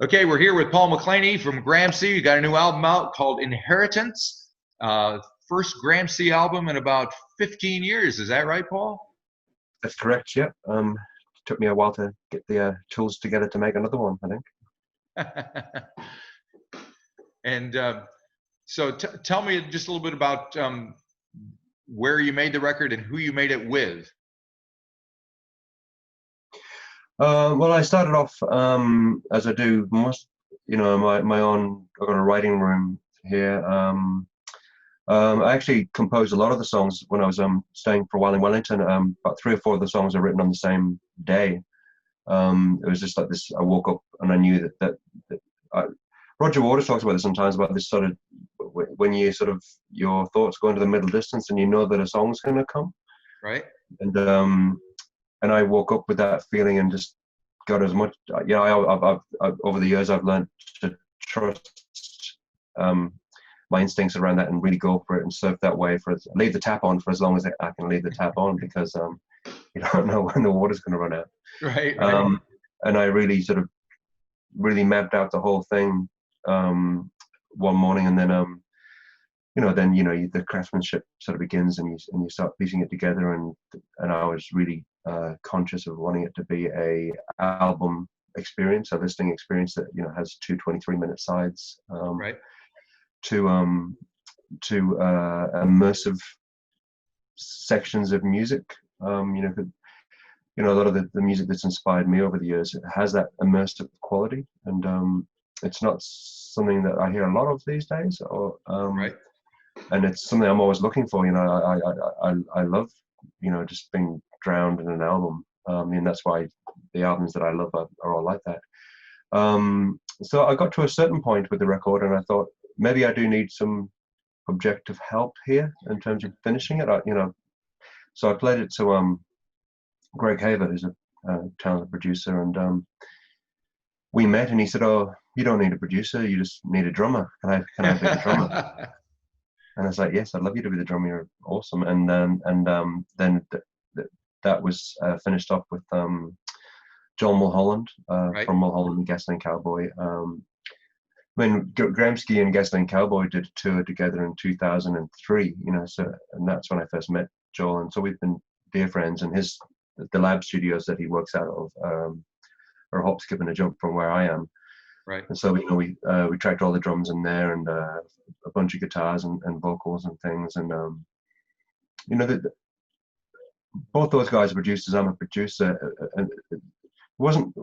Okay, we're here with Paul McLaney from Gramsci. You got a new album out called Inheritance. First Gramsci album in about 15 years. Is that right, Paul? That's correct. Yeah. Took me a while to get the tools together to make another one, I think. And so tell me just a little bit about where you made the record and who you made it with. Well, I started off as I do most, my own. I've got a writing room here. I actually composed a lot of the songs when I was staying for a while in Wellington. About 3 or 4 of the songs are written on the same day. It was just like this. I woke up and I knew that Roger Waters talks about this sometimes, about this sort of when you sort of your thoughts go into the middle distance and you know that a song's going to come. Right. And I woke up with that feeling and just got as much. I've over the years I've learned to trust my instincts around that and really go for it and surf that way. Leave the tap on for as long as I can leave the tap on, because you don't know when the water's going to run out. Right. And I really sort of mapped out the whole thing one morning, and then the craftsmanship sort of begins, and you start piecing it together, and I was really conscious of wanting it to be a album experience, a listening experience that has 2 23-minute sides, right, to immersive sections of music. A lot of the music that's inspired me over the years, it has that immersive quality, and it's not something that I hear a lot of these days, or right. And it's something I'm always looking for. I love just being drowned in an album, and that's why the albums that I love are all like that. So I got to a certain point with the record, and I thought maybe I do need some objective help here in terms of finishing it. So I played it to Greg Haver, who's a talented producer, and we met, and he said, "Oh, you don't need a producer, you just need a drummer. Can I be the drummer?" And I was like, "Yes, I'd love you to be the drummer. You're awesome." And then that was finished up with Joel Mulholland right. from Mulholland and Gasoline Cowboy. When Gramsci and Gasoline Cowboy did a tour together in 2003, and that's when I first met Joel, and so we've been dear friends. And the lab studios that he works out of are a hop, skip, and a jump from where I am. Right. And so we tracked all the drums in there, and a bunch of guitars and vocals and things, and both those guys are producers. I'm a producer, and it wasn't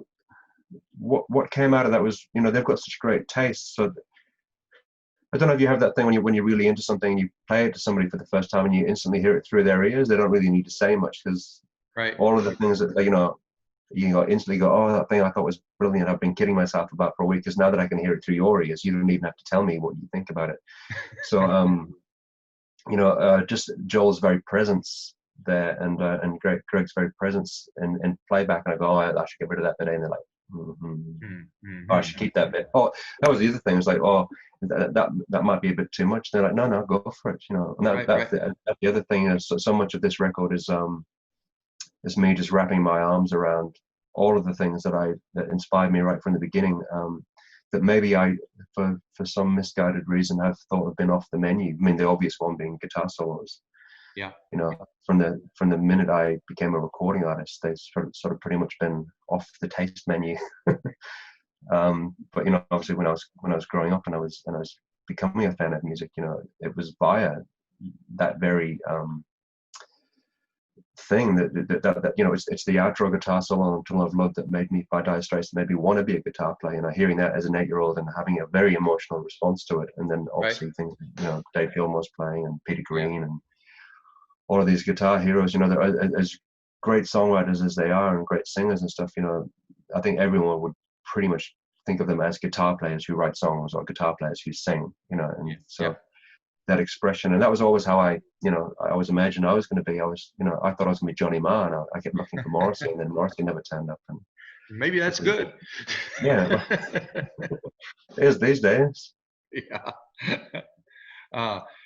what came out of that was they've got such great taste. So I don't know if you have that thing when you're really into something and you play it to somebody for the first time and you instantly hear it through their ears. They don't really need to say much, because right. all of the things that you instantly go, "Oh, that thing I thought was brilliant. I've been kidding myself about for a week, because now that I can hear it through your ears, you don't even have to tell me what you think about it." So, just Joel's very presence there, and Greg's very presence in playback, and I go, "Oh, I should get rid of that bit," and they're like, "Oh, I should keep that bit." Oh, that was the other thing. It was like, "Oh, that might be a bit too much." And they're like, "No, go for it." And that's the other thing is, so much of this record is me just wrapping my arms around all of the things that inspired me right from the beginning, that maybe I, for some misguided reason, have thought have been off the menu. I mean, the obvious one being guitar solos. Yeah. From the minute I became a recording artist, they've sort of pretty much been off the taste menu. But obviously when I was growing up and I was becoming a fan of music, it was via that very thing that it's the outro guitar solo on Tunnel of Love that made me, by Dire Straits, that made me want to be a guitar player. And hearing that as an 8-year-old and having a very emotional response to it, and then obviously right. things Dave Gilmour's playing, and Peter Green, and all of these guitar heroes, they're as great songwriters as they are and great singers and stuff. I think everyone would pretty much think of them as guitar players who write songs, or guitar players who sing. That expression, and that was always how I always imagined I was going to be. I thought I was going to be Johnny Marr, and I kept looking for Morrissey, and then Morrissey never turned up. And maybe that's good. Yeah, it is these days. Yeah.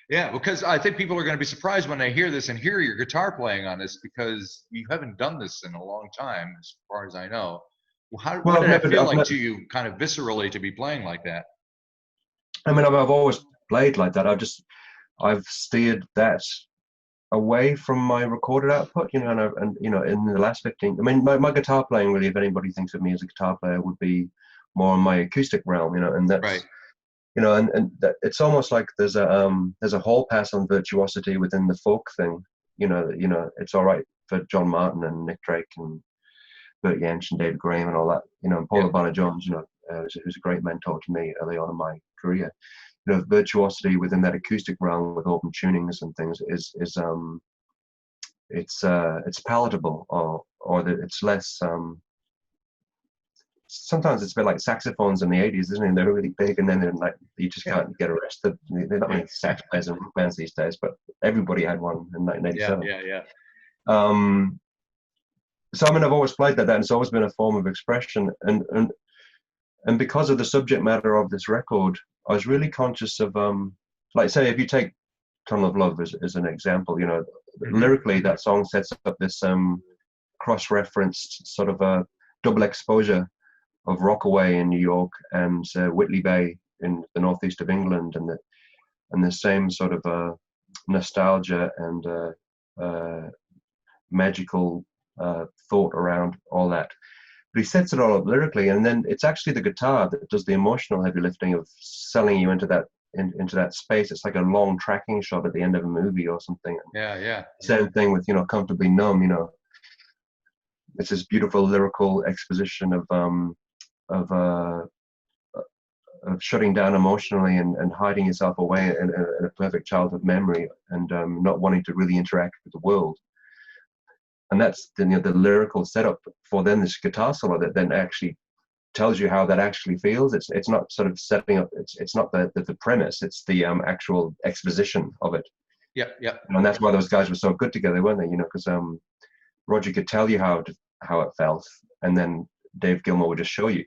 Yeah, because I think people are going to be surprised when they hear this and hear your guitar playing on this, because you haven't done this in a long time, as far as I know. What Well, did it feel like to you, kind of viscerally, to be playing like that? I mean, I've always played like that. I've steered that away from my recorded output, you know, and you know, in the last 15, I mean, my guitar playing, really, if anybody thinks of me as a guitar player, would be more in my acoustic realm, you know, and that's, Right. you know, and that, it's almost like there's a hall pass on virtuosity within the folk thing, you know, it's all right for John Martin and Nick Drake and Bert Jansch and David Graham and all that, you know, and Paula Bonner-Jones, you know, who's a great mentor to me early on in my career. You know, virtuosity within that acoustic realm with open tunings and things is it's palatable, or that it's less. Sometimes it's a bit like saxophones in the 80s, isn't it? They're really big, and then they're like, you just can't get arrested. They're not many sax players in rock bands these days, but everybody had one in 1987. Yeah. So I mean, I've always played that, and it's always been a form of expression, and because of the subject matter of this record, I was really conscious of, like, say, if you take Tunnel of Love as an example, you know, lyrically that song sets up this cross-referenced sort of a double exposure of Rockaway in New York and Whitley Bay in the northeast of England, and the same sort of nostalgia and magical thought around all that. But he sets it all up lyrically, and then it's actually the guitar that does the emotional heavy lifting of selling you into that space. It's like a long tracking shot at the end of a movie or something. Yeah. Same thing with, you know, Comfortably Numb. You know, it's this beautiful lyrical exposition of shutting down emotionally and hiding yourself away in a perfect childhood memory, and not wanting to really interact with the world. And that's the lyrical setup for then this guitar solo that then actually tells you how that actually feels. It's not sort of setting up. It's not the premise. It's the actual exposition of it. Yeah. And that's why those guys were so good together, weren't they? You know, because Roger could tell you how it felt, and then Dave Gilmour would just show you.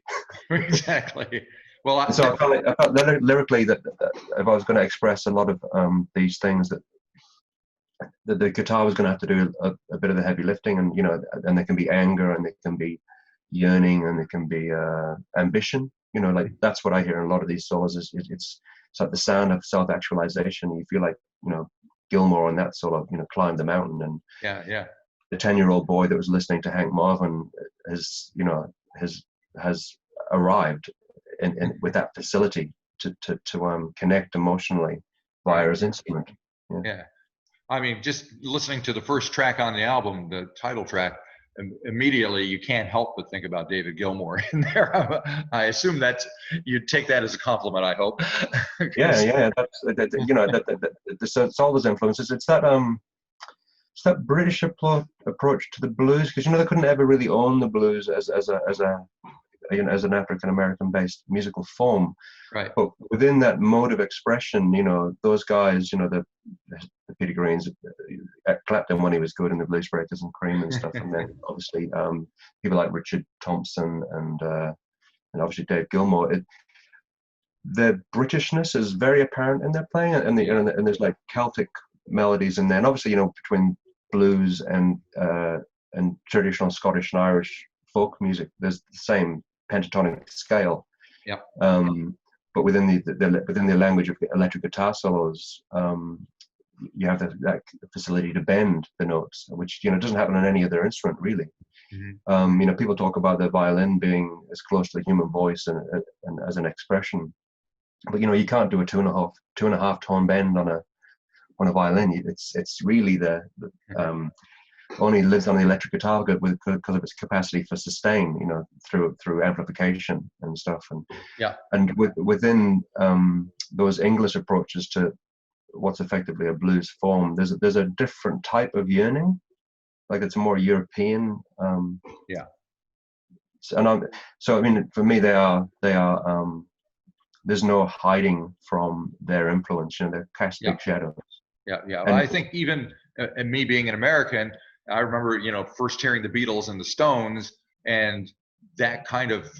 Exactly. Well, So I felt lyrically that if I was going to express a lot of these things, that the guitar was going to have to do a bit of the heavy lifting, and you know, and there can be anger, and there can be yearning, and there can be ambition. You know, like that's what I hear in a lot of these solos. It's like the sound of self-actualization. You feel like, you know, Gilmour on that solo, you know, climbed the mountain, and yeah. The 10-year-old boy that was listening to Hank Marvin has arrived with that facility to connect emotionally via his instrument. Yeah. I mean, just listening to the first track on the album, the title track, immediately you can't help but think about David Gilmour in there. I assume that you take that as a compliment, I hope. Yeah. That's you know, it's all those influences. It's that British approach to the blues, because, you know, they couldn't ever really own the blues as an African American based musical form. Right. But within that mode of expression, you know, those guys, you know, the Peter Greens, Clapton when he was good, and the Blues Breakers and Cream and stuff, and then obviously people like Richard Thompson and obviously Dave Gilmour. The Britishness is very apparent in their playing, and there's like Celtic melodies in there, and obviously, you know, between blues and traditional Scottish and Irish folk music, there's the same pentatonic scale. Yeah. But within the language of electric guitar solos, you have that facility to bend the notes, which, you know, doesn't happen on any other instrument really. Mm-hmm. You know, people talk about the violin being as close to the human voice and as an expression, but, you know, you can't do a two and a half tone bend on a violin. It's really only lives on the electric guitar because of its capacity for sustain, you know, through amplification and stuff. And within those English approaches to what's effectively a blues form, there's a different type of yearning, like it's a more European. So I mean, for me, they are. There's no hiding from their influence. You know, they're cast big shadows. Yeah. Well, I think even and me being an American, I remember, you know, first hearing the Beatles and the Stones, and that kind of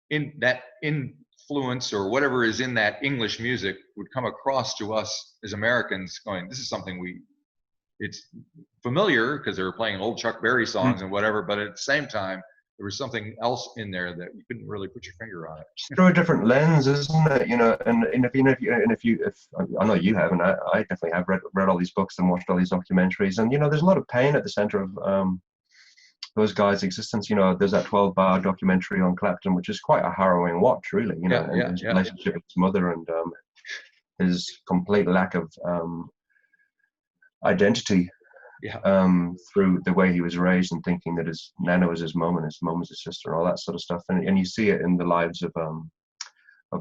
influence or whatever is in that English music would come across to us as Americans going, this is something it's familiar because they were playing old Chuck Berry songs and whatever, but at the same time, there was something else in there that you couldn't really put your finger on it. Through a different lens, isn't it? You know, and if I know you have, and I definitely have read all these books and watched all these documentaries, and you know, there's a lot of pain at the center of those guys' existence. You know, there's that 12-bar documentary on Clapton, which is quite a harrowing watch, really. You know, and his relationship with his mother and his complete lack of identity through the way he was raised and thinking that his nana was his mom and his mom was his sister, all that sort of stuff. And you see it in the lives of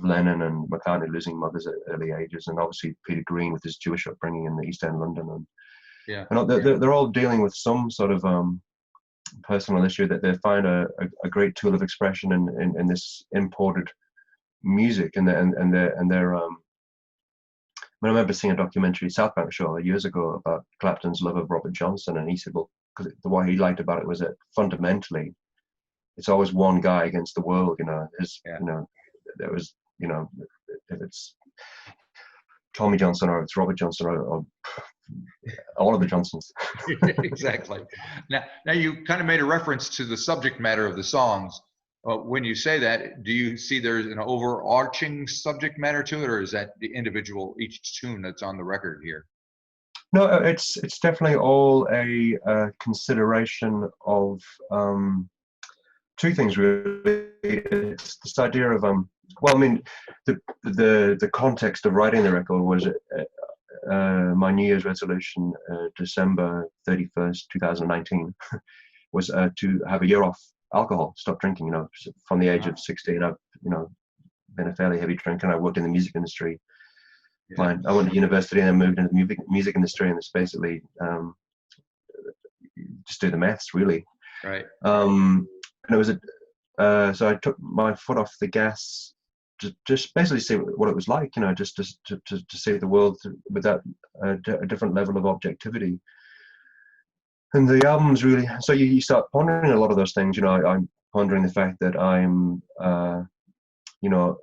Lennon and McCartney losing mothers at early ages, and obviously Peter Green with his Jewish upbringing in the East End London, and they're all dealing with some sort of personal issue that they find a great tool of expression in this imported music and their I remember seeing a documentary, South Bank Show, years ago about Clapton's love of Robert Johnson, and he said, well, because what he liked about it was that fundamentally, it's always one guy against the world. You know, you know, there was, you know, if it's Tommy Johnson or it's Robert Johnson or all of the Johnsons. Exactly. Now you kind of made a reference to the subject matter of the songs. When you say that, do you see there's an overarching subject matter to it, or is that the individual, each tune that's on the record here? No, it's definitely all a consideration of two things really. It's this idea of well, I mean, the context of writing the record was my New Year's resolution, December 31st, 2019, was to have a year off alcohol, stop drinking. You know, from the age of 16, I've, you know, been a fairly heavy drinker, and I worked in the music industry. I went to university and then moved into the music industry, and it's basically just do the maths, really. Right. And it was so I took my foot off the gas to just basically see what it was like, you know, just to see the world with that a different level of objectivity. And the album's really, so you start pondering a lot of those things. You know, I'm pondering the fact that I'm, you know,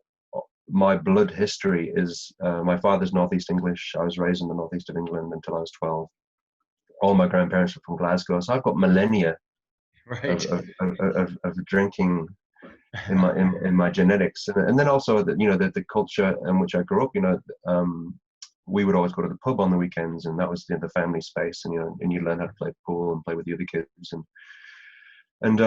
my blood history is, my father's Northeast English. I was raised in the Northeast of England until I was 12. All my grandparents were from Glasgow. So I've got millennia of drinking in my genetics. And then also, you know, the culture in which I grew up, you know, we would always go to the pub on the weekends, and that was the family space, and you know, and you learn how to play pool and play with the other kids, and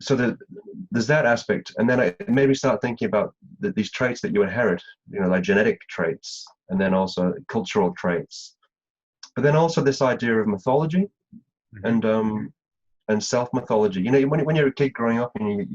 so there's that aspect. And then I maybe start thinking about these traits that you inherit, you know, like genetic traits, and then also cultural traits, but then also this idea of mythology and self-mythology. You know, when you're a kid growing up, and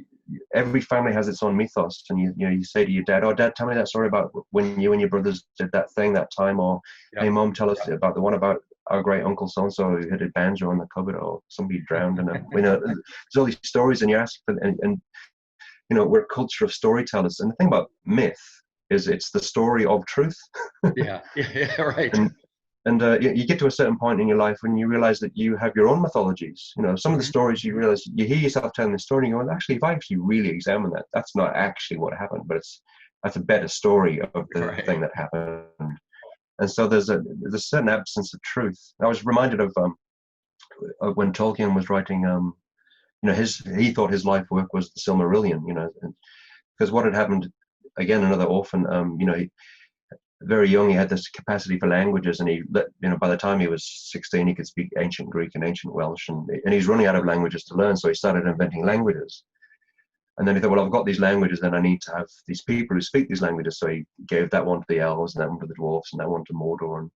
every family has its own mythos, and you say to your dad, "Oh, Dad, tell me that story about when you and your brothers did that thing that time," or "Hey, Mom, tell us about the one about our great uncle so and so who hit a banjo in the cupboard, or somebody drowned." And you know, there's all these stories, and you ask for, and you know, we're a culture of storytellers. And the thing about myth is it's the story of truth. Yeah, right. And you get to a certain point in your life when you realize that you have your own mythologies. You know, some of the stories you realize, you hear yourself telling the story and you go, well, actually, if I actually really examine that, that's not actually what happened, but that's a better story of the thing that happened. And so there's a certain absence of truth. I was reminded of when Tolkien was writing, you know, he thought his life work was the Silmarillion, you know, because what had happened, again, another orphan, you know, very young, he had this capacity for languages, and you know, by the time he was 16, he could speak ancient Greek and ancient Welsh, and he's running out of languages to learn, so he started inventing languages. And then he thought, well, I've got these languages, then I need to have these people who speak these languages. So he gave that one to the elves, and that one to the dwarves, and that one to Mordor.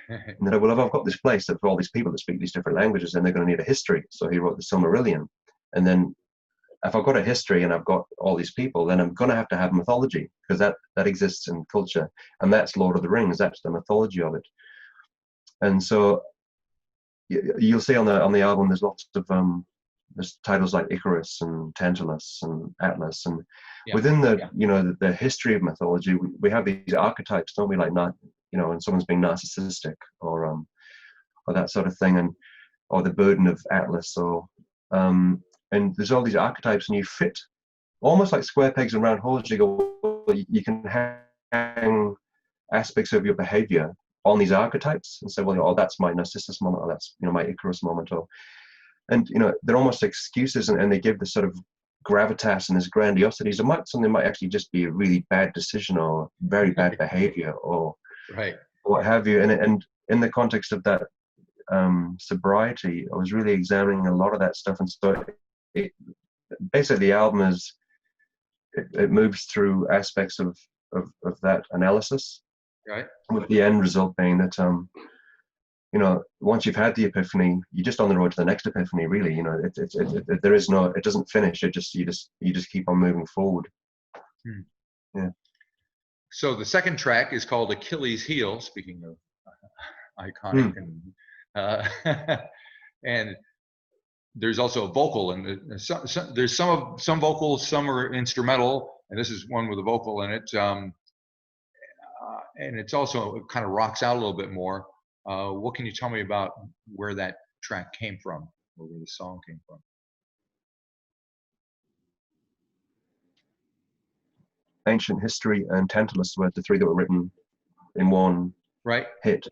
And then, well, if I've got this place for all these people that speak these different languages, then they're going to need a history. So he wrote the Silmarillion. And then if I've got a history and I've got all these people, then I'm going to have mythology, because that exists in culture, and that's Lord of the Rings. That's the mythology of it. And so you'll see on the album, there's lots of there's titles like Icarus and Tantalus and Atlas, and within you know, the history of mythology, we have these archetypes, don't we? Like, not, you know, when someone's being narcissistic or that sort of thing, and or the burden of Atlas, or and there's all these archetypes, and you fit almost like square pegs and round holes. You go, well, you can hang aspects of your behavior on these archetypes and say, well, oh, that's my Narcissus moment, or that's, you know, my Icarus moment, and they're almost excuses, and they give this sort of gravitas and this grandiosity. So something might actually just be a really bad decision or very bad behavior or right, what have you. And in the context of that sobriety, I was really examining a lot of that stuff, and so basically the album is it moves through aspects of that analysis, right. with the end result being that once you've had the epiphany, you're just on the road to the next epiphany, really. There is no, it doesn't finish. You just keep on moving forward. Hmm. Yeah. So the second track is called Achilles Heel, speaking of iconic, and there's also a vocal, and there's some vocals, some are instrumental, and this is one with a vocal in it, and it's also, it kind of rocks out a little bit more. What can you tell me about where that track came from, or where the song came from? Ancient History and Tantalus were the three that were written in one hit,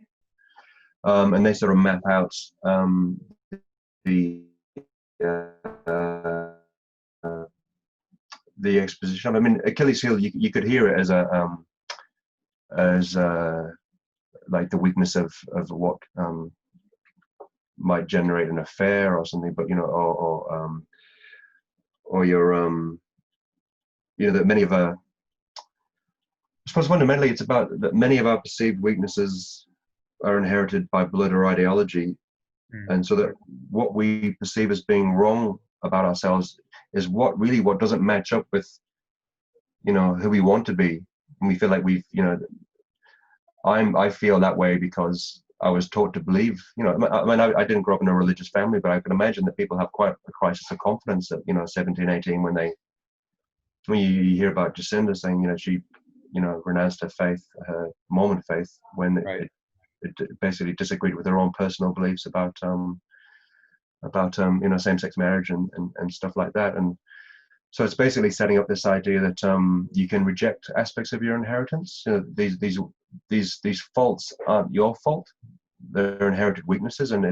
and they sort of map out the exposition. I mean, Achilles Heel, you could hear it as like the weakness of what might generate an affair or something, but or your that many of our, I suppose fundamentally it's about that many of our perceived weaknesses are inherited by blood or ideology, and so that what we perceive as being wrong about ourselves is what doesn't match up with who we want to be, and we feel like I feel that way because I was taught to believe. I didn't grow up in a religious family, but I can imagine that people have quite a crisis of confidence at 17, 18 when you hear about Jacinda saying she renounced her faith, her Mormon faith, when it basically disagreed with her own personal beliefs about same-sex marriage and stuff like that. And so it's basically setting up this idea that you can reject aspects of your inheritance. These faults aren't your fault; they're inherited weaknesses, and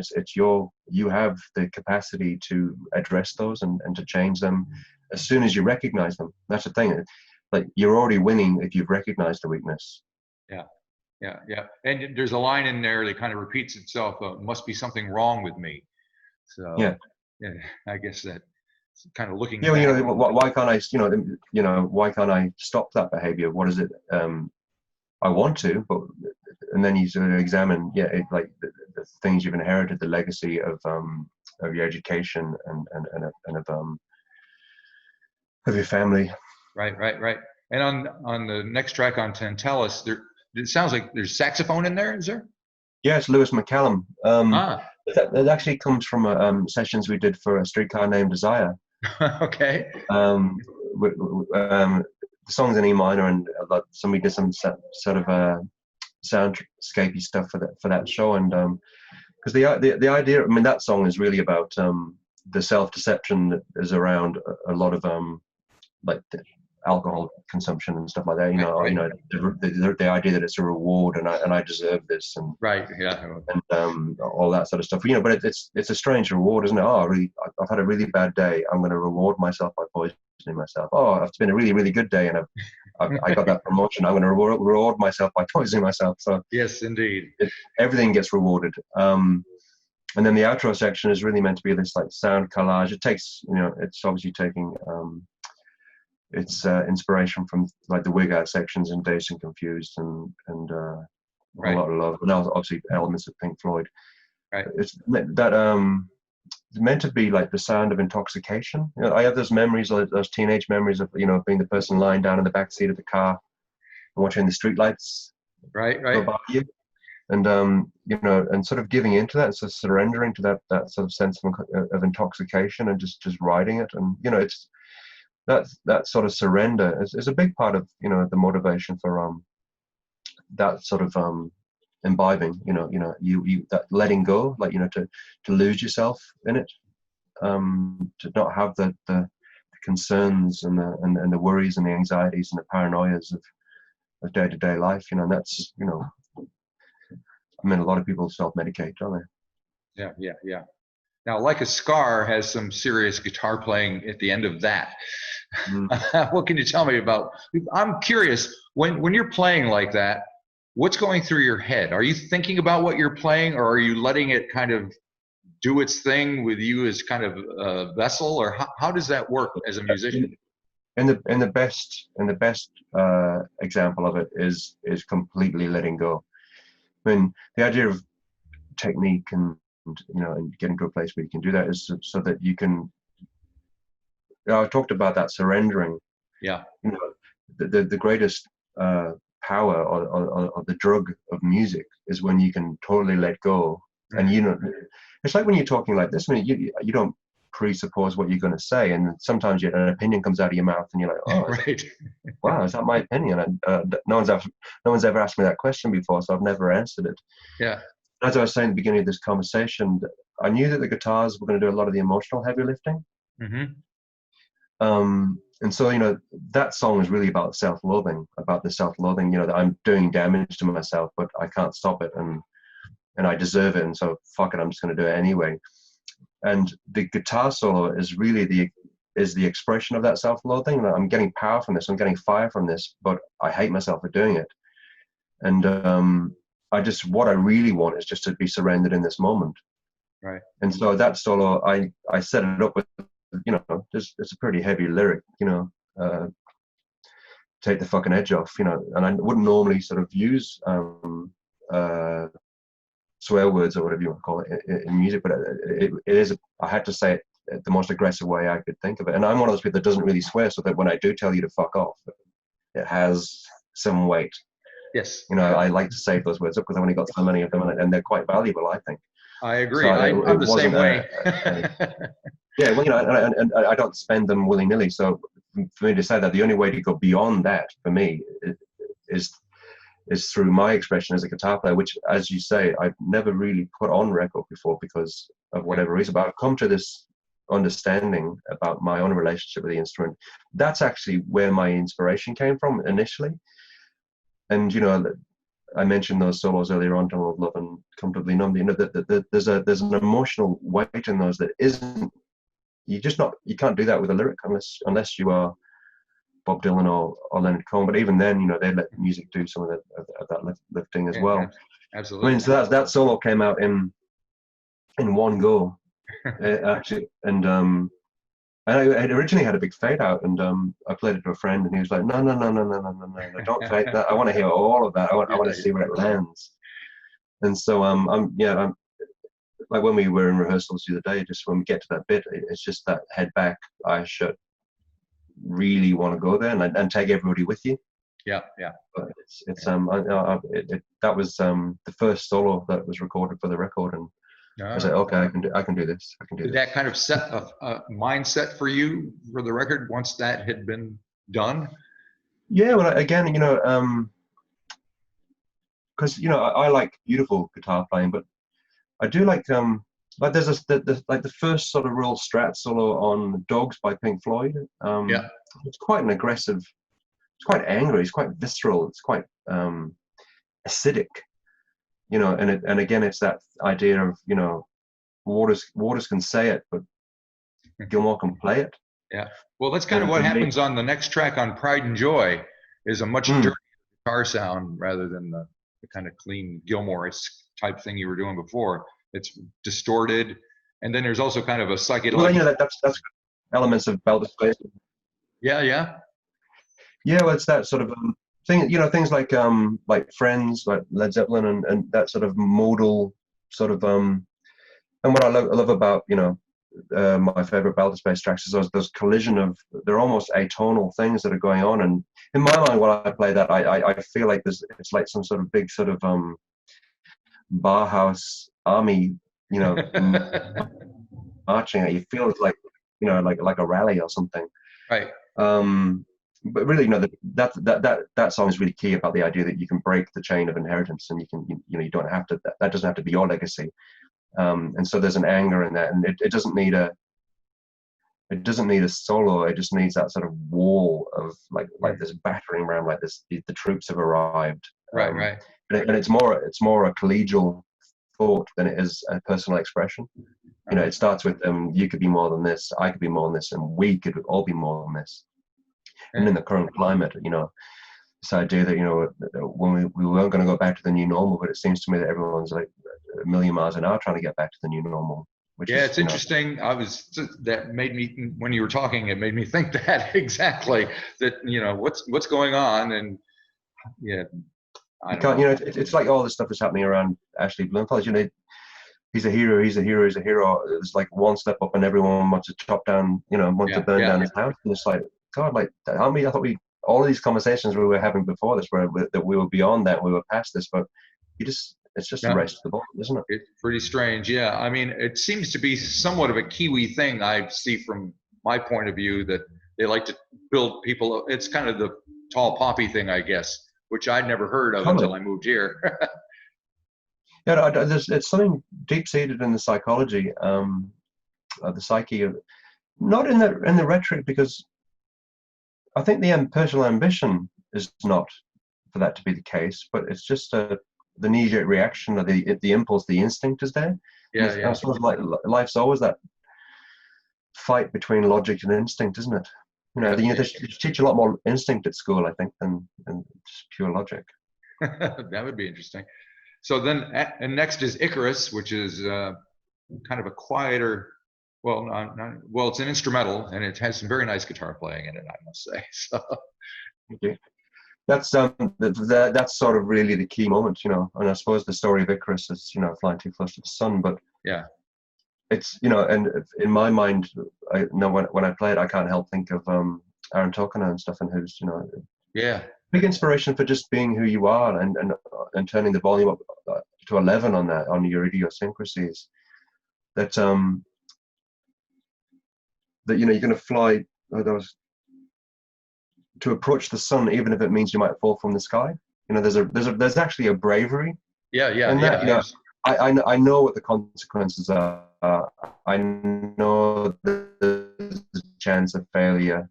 you have the capacity to address those and to change them as soon as you recognize them. That's the thing. Like, you're already winning if you've recognized the weakness. Yeah. And there's a line in there that kind of repeats itself. Must be something wrong with me. So yeah, I guess that kind of looking. Yeah, why can't I? Why can't I stop that behavior? What is it? I want to, but and then you sort of examine, like the things you've inherited, the legacy of your education and of your family. Right. And on the next track on Tantalus, it sounds like there's saxophone in there. Is there? Yeah, it's Lewis McCallum. It actually comes from sessions we did for A Streetcar Named Desire. Okay. The song's in E minor, and somebody did some sort of soundscapey stuff for that show, and because the idea, I mean, that song is really about the self-deception that is around a lot of like the alcohol consumption and stuff like that. The idea that it's a reward and I deserve this, and and all that sort of stuff. But it's a strange reward, isn't it? I've had a really bad day. I'm going to reward myself by poisoning myself. It's been a really, really good day, and I got that promotion. I'm going to reward myself by poisoning myself. So yes, indeed, everything gets rewarded. And then the outro section is really meant to be this like sound collage. It takes, it's obviously taking its inspiration from like the Wig Out sections in Dazed and Confused and a lot of love, and obviously elements of Pink Floyd. Right. It's meant to be like the sound of intoxication. I have those memories, those teenage memories of being the person lying down in the back seat of the car and watching the streetlights go by you, and and sort of giving into that, so surrendering to that sort of sense of intoxication and just riding it, and it's that sort of surrender is a big part of the motivation for that sort of imbibing, you that letting go, like to lose yourself in it, to not have the concerns and the worries and the anxieties and the paranoias of day-to-day life, and that's I mean, a lot of people self-medicate, don't they? Yeah. Now, Like a Scar has some serious guitar playing at the end of that. Mm. What can you tell me about? I'm curious, when you're playing like that, what's going through your head? Are you thinking about what you're playing, or are you letting it kind of do its thing with you as kind of a vessel, or how does that work as a musician? And the best example of it is completely letting go. I mean, the idea of technique and getting to a place where you can do that is so that you can. I talked about that surrendering. Yeah. You know, the greatest power or the drug of music is when you can totally let go. And it's like when you're talking like this. I mean, you don't presuppose what you're going to say, and sometimes an opinion comes out of your mouth, and you're like, oh, right. Wow, is that my opinion? And no one's ever asked me that question before, so I've never answered it. Yeah. As I was saying at the beginning of this conversation, I knew that the guitars were going to do a lot of the emotional heavy lifting. And so, that song is really about self-loathing, that I'm doing damage to myself, but I can't stop it, and I deserve it, and so fuck it, I'm just going to do it anyway. And the guitar solo is really the expression of that self-loathing. I'm getting power from this, I'm getting fire from this, but I hate myself for doing it. And what I really want is just to be surrendered in this moment. Right. And so that solo, I set it up with, it's a pretty heavy lyric, take the fucking edge off, and I wouldn't normally sort of use swear words or whatever you want to call it in music, but it is, I had to say it the most aggressive way I could think of it. And I'm one of those people that doesn't really swear, so that when I do tell you to fuck off, it has some weight. Yes. I like to save those words up because I've only got so many of them, and they're quite valuable, I think. I agree. So I'm the same way. Yeah, well, and I don't spend them willy-nilly. So for me to say that, the only way to go beyond that for me is through my expression as a guitar player, which, as you say, I've never really put on record before because of whatever reason. But I've come to this understanding about my own relationship with the instrument. That's actually where my inspiration came from initially. And I mentioned those solos earlier on, Tunnel of Love and Comfortably Numb. There's an emotional weight in those that isn't. You can't do that with a lyric unless you are Bob Dylan or Leonard Cohen. But even then, they let music do some of that lifting as well. Absolutely. I mean, so that solo came out in one go, actually, and I originally had a big fade out, and I played it to a friend, and he was like, no, don't fade that. I want to hear all of that. I want to see where it lands. And so I'm like when we were in rehearsals the other day, just when we get to that bit, it's just that head back, eyes shut. Really want to go there and take everybody with you. Yeah. But that was the first solo that was recorded for the record, and I was like, okay, I can do this. Did that kind of set a mindset for you for the record once that had been done? Yeah, well, again, because I like beautiful guitar playing, but I do like there's the first sort of real strat solo on Dogs by Pink Floyd. It's quite an aggressive. It's quite angry. It's quite visceral. It's quite acidic. And again, it's that idea of Waters can say it, but Gilmour can play it. Yeah. Well, that's kind of what happens on the next track on Pride and Joy. Is a much dirtier guitar sound rather than the kind of clean Gilmour-esque type thing you were doing before. It's distorted, and then there's also kind of a psychedelic. Well, that's elements of belt displays. Yeah. Well, it's that sort of thing. Things like Friends, like Led Zeppelin, and that sort of modal sort of. And what I love about my favorite belt displays tracks is those collision of, they're almost atonal things that are going on. And in my mind, while I play that, I feel like it's like some sort of big sort of Bauhaus army, marching. You feel it's like like a rally or something. Right. But really, that song is really key about the idea that you can break the chain of inheritance, and you don't have to. That doesn't have to be your legacy. And so there's an anger in that, and it doesn't need a solo. It just needs that sort of wall of like this battering ram, like this. The troops have arrived. Right. And it's more a collegial thought than it is a personal expression. You know, it starts with you could be more than this, I could be more than this, and we could all be more than this. And in the current climate, you know, this idea that, you know, when we weren't going to go back to the new normal, but it seems to me that everyone's like a million miles an hour trying to get back to the new normal. Which yeah, is, it's interesting. That made me, when you were talking, it made me think that exactly, that, you know, what's going on. And yeah, I you don't can't, know. you know, it's like all the stuff that's happening around Ashley Bloomfield. You know, he's a hero, he's a hero, he's a hero. It's like one step up and everyone wants to chop down, you know, wants to burn down his house. And it's like, God, like, I thought all of these conversations we were having before this were that we were beyond that, we were past this, but it's just a race to the bottom, isn't it? It's pretty strange. Yeah. I mean, it seems to be somewhat of a Kiwi thing, I see from my point of view, that they like to build people. It's kind of the tall poppy thing, I guess, which I'd never heard of until I moved here. Yeah, it's something deep-seated in the psychology, of the psyche, of, not in the rhetoric, because I think the personal ambition is not for that to be the case, but it's just the knee-jerk reaction, or the impulse, the instinct is there. Yeah, I suppose life's always that fight between logic and instinct, isn't it? You know, they teach a lot more instinct at school, I think, than just pure logic. That would be interesting. So then, and next is Icarus, which is kind of a quieter. Well, well, it's an instrumental, and it has some very nice guitar playing in it, I must say. So. Okay. That's sort of really the key moment, you know. And I suppose the story of Icarus is, you know, flying too close to the sun, but yeah, it's, you know, and in my mind, I know when I play it, I can't help think of Aaron Tokana and stuff, and who's, you know, big inspiration for just being who you are, and turning the volume up to 11 on your idiosyncrasies. That that, you know, you're going to fly to approach the sun, even if it means you might fall from the sky. You know, there's actually a bravery. Yeah. In that, you know, I know what the consequences are. I know there's a chance of failure.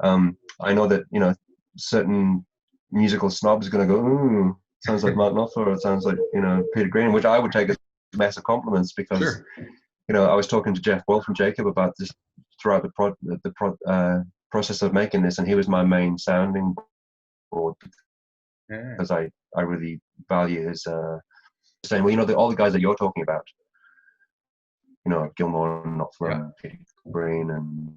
I know that, you know, certain musical snobs are going to go, ooh, sounds like Mark Knopfler, or it sounds like, you know, Peter Green, which I would take as massive compliments, because, you know, I was talking to Jeff Wolf from Jacob about this throughout the process of making this, and he was my main sounding board, because I really value his saying, well, you know, all the guys that you're talking about, you know, Gilmore and Knopfler, Peter Green and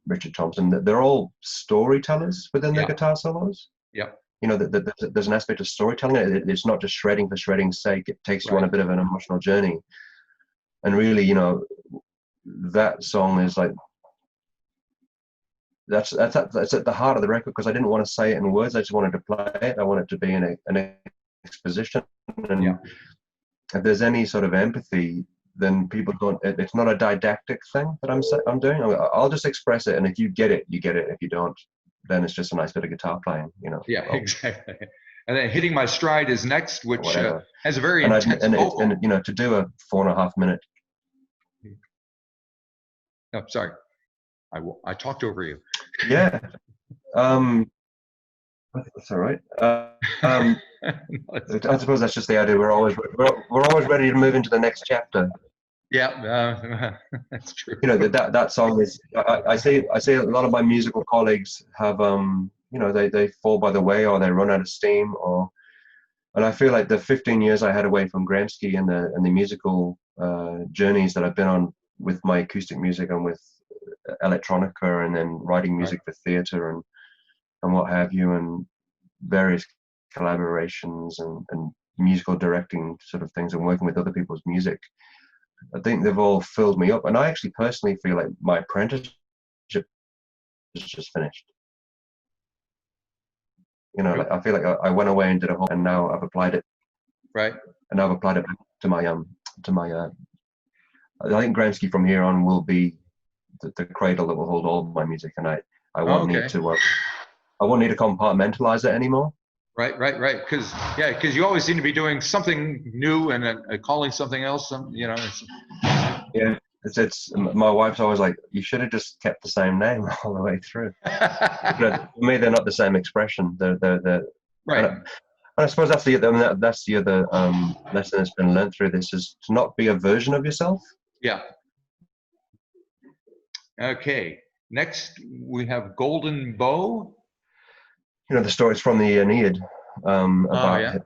Richard Thompson, they're all storytellers within their guitar solos. Yeah. You know, there's an aspect of storytelling. It's not just shredding for shredding's sake. It takes you on a bit of an emotional journey. And really, you know, that song is like, that's at the heart of the record, because I didn't want to say it in words. I just wanted to play it. I wanted it to be in an exposition. And if there's any sort of empathy, then people don't. It's not a didactic thing that I'm doing. I'll just express it, and if you get it, you get it. If you don't, then it's just a nice bit of guitar playing, you know. Yeah, exactly. And then Hitting My Stride is next, which has a very intense vocal. And you know, to do a 4.5 minute. Oh, sorry, I talked over you. Yeah. That's all right. I suppose that's just the idea. We're always ready to move into the next chapter. Yeah, that's true. You know, that song is. I say a lot of my musical colleagues have you know, they fall by the way, or they run out of steam, and I feel like the 15 years I had away from Gramsci and the musical journeys that I've been on with my acoustic music and with electronica, and then writing music for theatre and what have you, and various collaborations and musical directing sort of things, and working with other people's music. I think they've all filled me up, and I actually personally feel like my apprenticeship is just finished. You know, like, I feel like I went away and did a whole, and now I've applied it. Right. And I've applied it to my I think Gramsci from here on will be the cradle that will hold all of my music, and I won't need to I won't need to compartmentalize it anymore. Right. Because you always seem to be doing something new and calling something else. You know. It's my wife's always like, you should have just kept the same name all the way through. But for me, they're not the same expression. They're right. And I suppose that's the I mean, that's the other lesson that's been learned through this, is to not be a version of yourself. Yeah. Okay. Next, we have Golden Bow. You know, the stories from the Aeneid about yeah.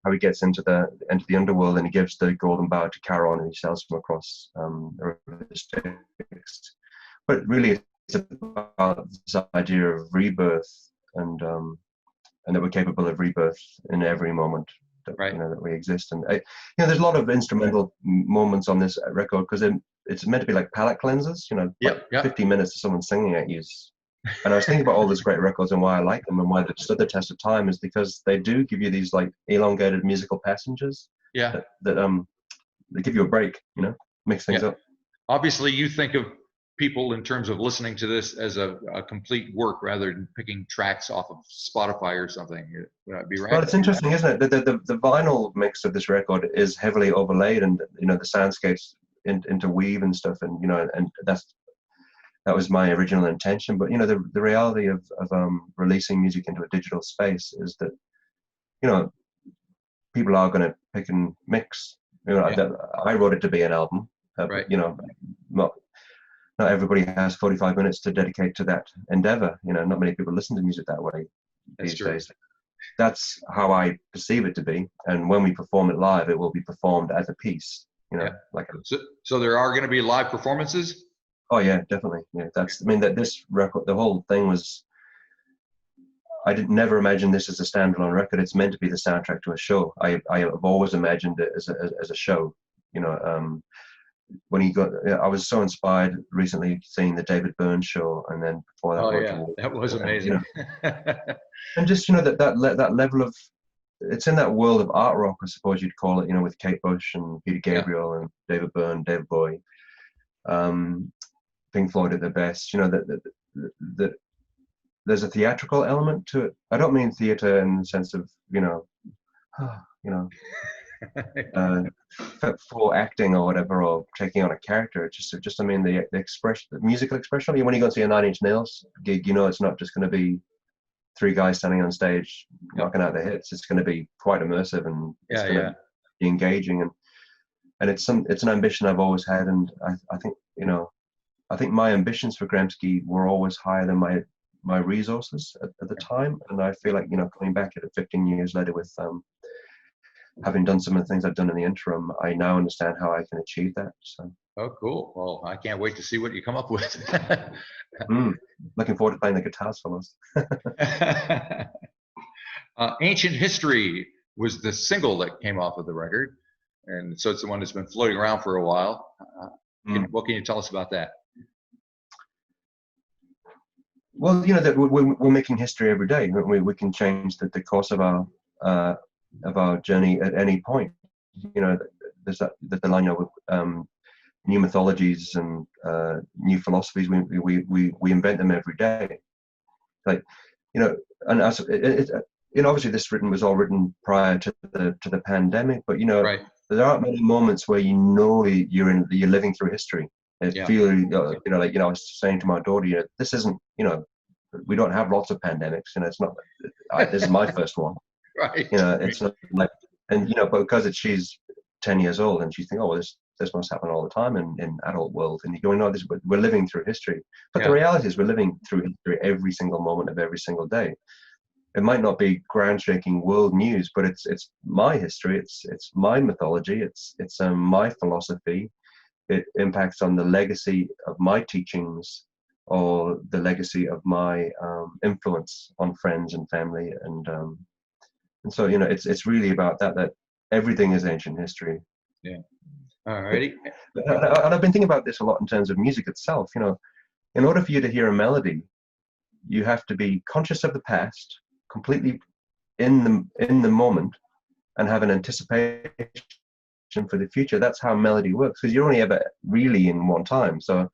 how he gets into the underworld, and he gives the golden bow to Charon, and he sails him across the river Styx. But really, it's about this idea of rebirth, and that we're capable of rebirth in every moment that, Right. you know, that we exist. And you know, there's a lot of instrumental moments on this record, because it's meant to be like palate cleansers. You know, Yep. like 15 minutes of someone singing at you. And I was thinking about all these great records and why I like them and why they've stood the test of time, is because they do give you these like elongated musical passengers. Yeah. That they give you a break, you know, mix things up. Obviously, you think of people in terms of listening to this as a complete work rather than picking tracks off of Spotify or something. Would I be right? Well, it's interesting, isn't it? The vinyl mix of this record is heavily overlaid, and you know, the soundscapes interweave and stuff, and you know, and that was my original intention. But you know, the reality of releasing music into a digital space is that, you know, people are going to pick and mix. You know, I wrote it to be an album. Right. You know, not everybody has 45 minutes to dedicate to that endeavor. You know, not many people listen to music that way these days. That's how I perceive it to be. And when we perform it live, it will be performed as a piece. You know, like so there are going to be live performances. Oh yeah, definitely. Yeah, I mean, that this record, the whole thing was, I never imagined this as a standalone record. It's meant to be the soundtrack to a show. I have always imagined it as a show. You know, I was so inspired recently seeing the David Byrne show, and then before that, that was amazing. You know, and just, you know, that level of, it's in that world of art rock, I suppose you'd call it. You know, with Kate Bush and Peter Gabriel and David Byrne, David Bowie. Pink Floyd at their best, you know, that there's a theatrical element to it. I don't mean theater in the sense of, you know, for acting or whatever, or taking on a character. Just I mean the expression, the musical expression. When you go and see a Nine Inch Nails gig, you know, it's not just going to be three guys standing on stage knocking out the hits. It's going to be quite immersive, and it's going to be engaging, and it's an ambition I've always had, and I think, you know, I think my ambitions for Gramsci were always higher than my resources at the time. And I feel like, you know, coming back at it 15 years later with having done some of the things I've done in the interim, I now understand how I can achieve that. So. Oh, cool. Well, I can't wait to see what you come up with. Looking forward to playing the guitars for us. Ancient History was the single that came off of the record. And so it's the one that's been floating around for a while. What can you tell us about that? Well, you know, that we're making history every day. We can change the course of our journey at any point. You know, there's the line, you know, new mythologies and new philosophies. We invent them every day. Like, you know, and obviously this was all written prior to the pandemic. But you know, there aren't many moments where you know you're living through history. You know, like, you know, I was saying to my daughter, you know, this isn't, you know, we don't have lots of pandemics. You know, it's not. This is my first one. Right. You know, it's not like, and you know, but because she's 10 years old, and she's thinking, oh, well, this must happen all the time in adult world, and you go, no, we're living through history. But the reality is, we're living through history every single moment of every single day. It might not be ground-shaking world news, but it's my history. It's my mythology. It's my philosophy. It impacts on the legacy of my teachings, or the legacy of my influence on friends and family, and so, you know, it's really about that everything is ancient history. Yeah. All righty. And I've been thinking about this a lot in terms of music itself. You know, in order for you to hear a melody, you have to be conscious of the past, completely in the moment, and have an anticipation for the future. That's how melody works, because you're only ever really in one time. So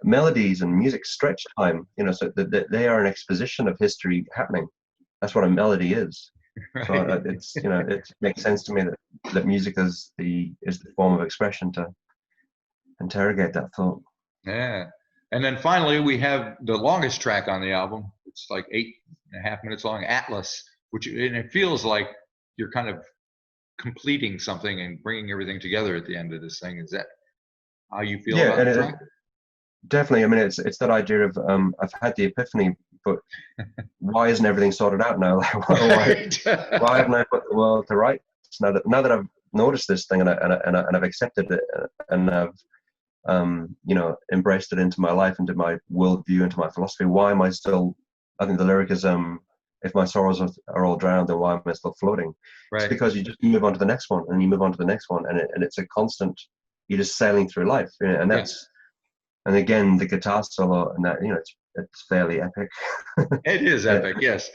melodies and music stretch time, you know, so that they are an exposition of history happening. That's what a melody is. So it's, you know, it makes sense to me that music is the form of expression to interrogate that thought. Yeah. And then finally, we have the longest track on the album. It's like 8.5 minutes long, Atlas, and it feels like you're kind of completing something and bringing everything together at the end of this thing. Is that how you feel Yeah, about and the track? definitely. I mean, it's that idea of I've had the epiphany, but why isn't everything sorted out now? Why haven't I put the world to rights now that I've noticed this thing, and I've accepted it, and I've embraced it into my life, into my worldview, into my philosophy? Why am I still? I think the lyric is if my sorrows are all drowned, then why am I still floating? It's Right. because you just move on to the next one, and you move on to the next one, and it's a constant. You're just sailing through life, and that's. And again, the guitar solo, and that it's fairly epic. It is epic, yes.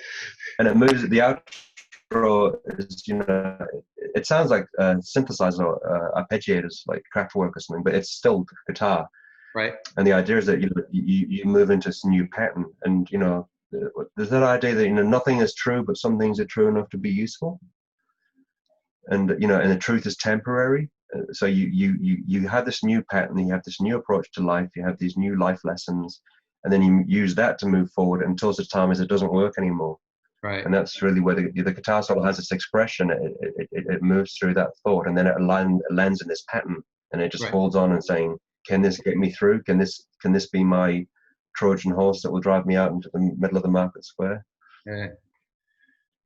And it moves. The outro is, it sounds like a synthesizer, arpeggiators, like Kraftwerk or something, but it's still guitar. Right. And the idea is that you move into this new pattern, and there's that idea that nothing is true, but some things are true enough to be useful. And and the truth is temporary. So you have this new pattern, you have this new approach to life, you have these new life lessons, and then you use that to move forward until such time as it doesn't work anymore. Right. And that's really where the guitar solo has its expression. It moves through that thought, and then it lands in this pattern, and it just holds on and saying, can this get me through? Can this be my Trojan horse that will drive me out into the middle of the market square? Yeah.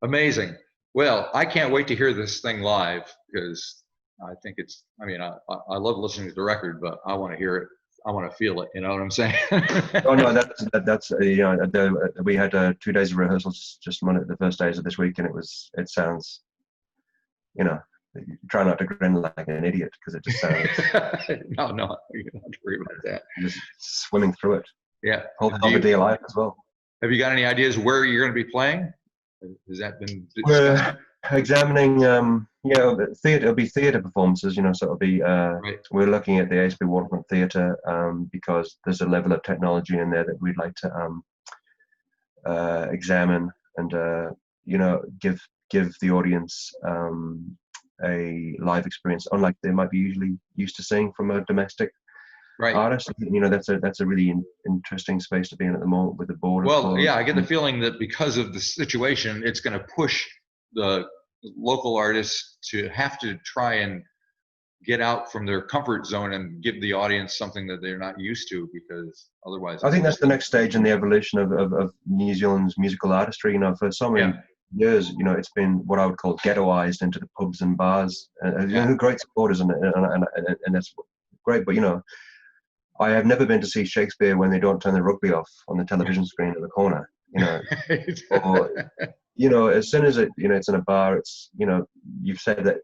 Amazing. Well, I can't wait to hear this thing live, because I think I love listening to the record, but I want to hear it. I want to feel it. You know what I'm saying? Oh no, that's we had 2 days of rehearsals just the first days of this week, and it sounds, try not to grin like an idiot, because it just sounds. No, you don't have to worry about that. Just swimming through it. Yeah. Whole of day alive as well. Have you got any ideas where you're going to be playing? Has that been discussed? We're examining, it'll be theatre performances, so it'll be, right. We're looking at the ASB Waterfront Theatre, because there's a level of technology in there that we'd like to examine and, give the audience a live experience, unlike they might be usually used to seeing from a domestic artist. That's a really interesting space to be in at the moment with the border. Well, yeah, I get the feeling that because of the situation, it's going to push the local artists to have to try and get out from their comfort zone and give the audience something that they're not used to, because otherwise. I think that's the next stage in the evolution of New Zealand's musical artistry. For so many years, it's been what I would call ghettoized into the pubs and bars. And great supporters, and that's great. But I have never been to see Shakespeare when they don't turn the rugby off on the television screen in the corner. Or, as soon as it's in a bar, it's you've said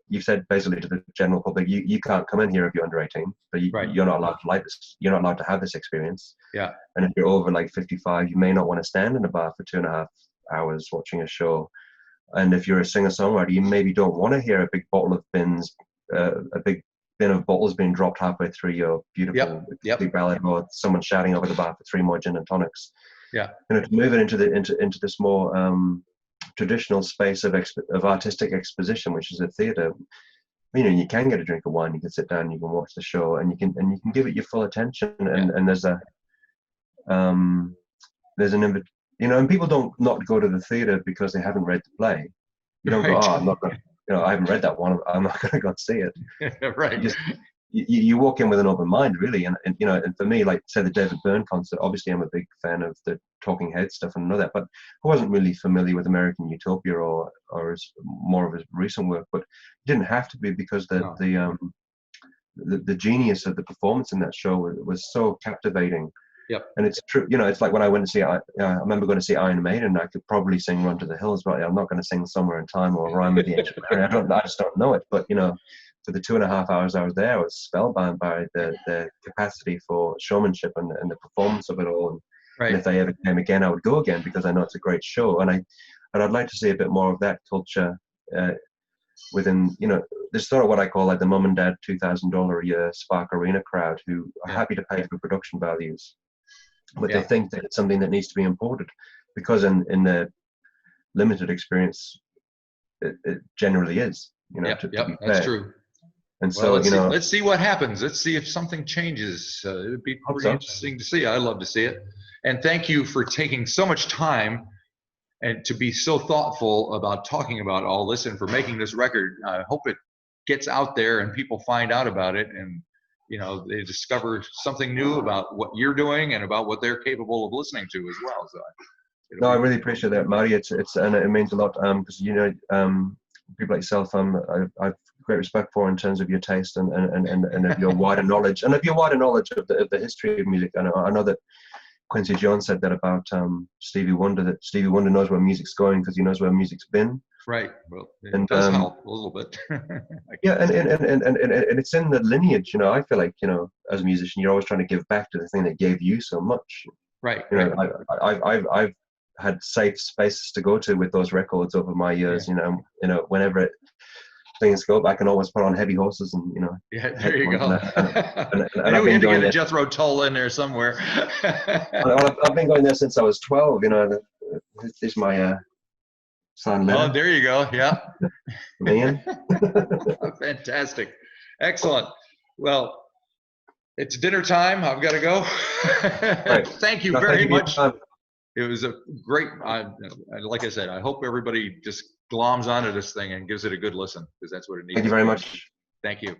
basically to the general public, you can't come in here if you're under 18, but you're not allowed to like this. You're not allowed to have this experience. Yeah. And if you're over like 55, you may not want to stand in a bar for 2.5 hours watching a show. And if you're a singer-songwriter, you maybe don't want to hear a big bottle of bins, a big bin of bottles being dropped halfway through your beautiful big ballad, or someone shouting over the bar for 3 more gin and tonics. Yeah. To move it into this more traditional space of artistic exposition, which is a theatre. You can get a drink of wine, you can sit down, you can watch the show, and you can give it your full attention. And there's an and people don't not go to the theatre because they haven't read the play. You don't go, I'm not going. I haven't read that one. I'm not going to go and see it. Right. You walk in with an open mind, really, and for me, like say the David Byrne concert. Obviously, I'm a big fan of the Talking Heads stuff and know that, but I wasn't really familiar with American Utopia or more of his recent work. But it didn't have to be, because the genius of the performance in that show was so captivating. Yep. And it's true, it's like when I went to see, I remember going to see Iron Maiden. I could probably sing Run to the Hills, but I'm not going to sing Somewhere in Time or Rhyme with the Ancient Mariner. I just don't know it. But for the 2.5 hours I was there, I was spellbound by the capacity for showmanship and the performance of it all. And if they ever came again, I would go again, because I know it's a great show. And I'd like to see a bit more of that culture within, there's sort of what I call like the mum and dad $2,000 a year Spark Arena crowd, who are happy to pay for production values, but they think that it's something that needs to be imported, because in the limited experience, it generally is. That's true. And so, let's see what happens. Let's see if something changes. It would be pretty interesting to see. I'd love to see it. And thank you for taking so much time and to be so thoughtful about talking about all this and for making this record. I hope it gets out there and people find out about it, and they discover something new about what you're doing and about what they're capable of listening to as well. So no, I really appreciate that, Marty. It's and it means a lot, because people like yourself, I've great respect for in terms of your taste and of your wider knowledge of the history of music. And I know that Quincy Jones said that about Stevie Wonder, that Stevie Wonder knows where music's going because he knows where music's been. Right. Well, it does help a little bit. Yeah, and it's in the lineage. I feel like, as a musician, you're always trying to give back to the thing that gave you so much. Right. I've had safe spaces to go to with those records over my years. Yeah. Whenever things go, I can always put on Heavy Horses and Yeah, there you go. And I knew we had to get a Jethro Tull in there somewhere. I've been going there since I was 12. This is my son. Oh, there you go. Yeah. Man. Fantastic. Excellent. Well, it's dinner time. I've got to go. Right. Thank you very much. It was a great, like I said, I hope everybody just gloms onto this thing and gives it a good listen, because that's what it needs. Thank you very much. Thank you.